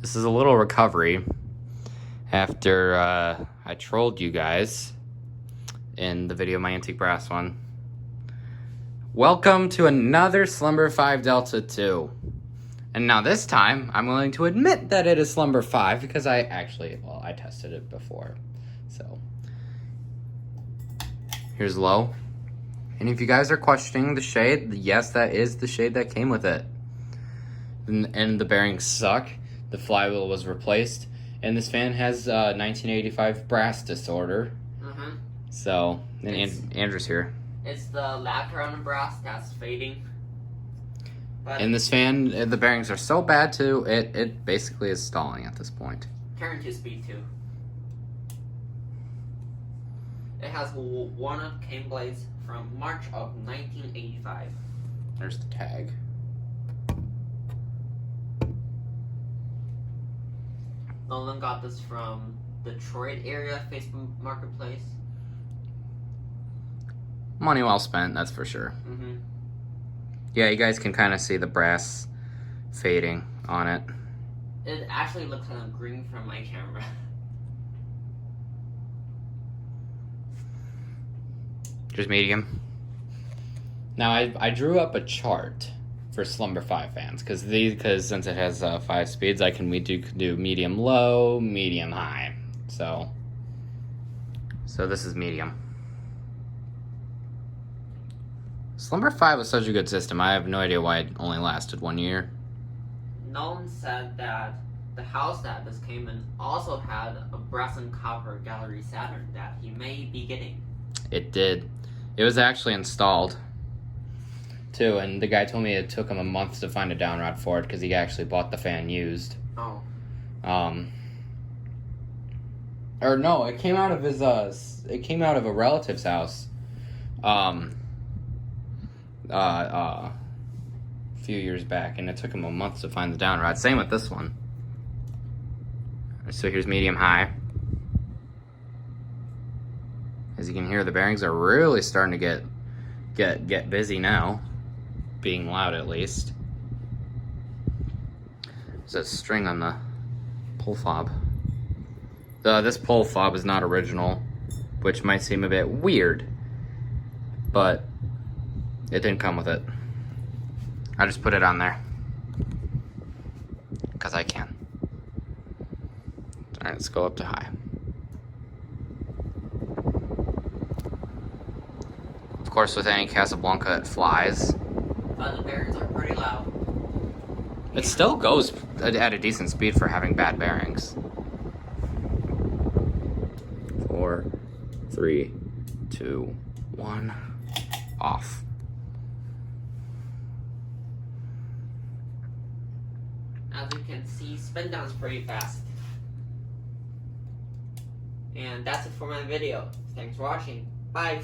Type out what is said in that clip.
this is a little recovery after I trolled you guys in the video, my antique brass one. Welcome to another Slumber 5 Delta 2. And now this time, I'm willing to admit that it is Slumber 5 because I tested it before. So, here's low. And if you guys are questioning the shade, yes, that is the shade that came with it. And the bearings suck. The flywheel was replaced. And this fan has 1985 brass disorder. Mm-hmm. So, and Andrew's here. It's the lacquer on the brass that's fading. But in this fan, the bearings are so bad too, it basically is stalling at this point. Turn to speed 2. It has walnut cane blades from March of 1985. There's the tag. Nolan got this from Detroit area Facebook Marketplace. Money well spent, that's for sure. Mm-hmm. Yeah, you guys can kind of see the brass fading on it. It actually looks kind of green from my camera. Just medium. Now I drew up a chart for Slumber 5 fans because since it has 5 speeds, we do medium low, medium high. So this is medium. Slumber 5 was such a good system. I have no idea why it only lasted 1 year. Nolan said that the house that this came in also had a brass and copper gallery Saturn that he may be getting. It did. It was actually installed too, and the guy told me it took him a month to find a downrod for it because he actually bought the fan used. Oh. Or no, it came out of his a relative's house. A few years back, and it took him a month to find the downrod. Same with this one. So here's medium high. As you can hear, the bearings are really starting to get busy now, being loud at least. There's a string on the pull fob. This pull fob is not original, which might seem a bit weird, but it didn't come with it. I just put it on there because I can. All right, let's go up to high. Of course, with any Casablanca, it flies. But the bearings are pretty loud. It still goes at a decent speed for having bad bearings. 4, 3, 2, 1, off. As you can see, spin down is pretty fast. And that's it for my video. Thanks for watching. Bye.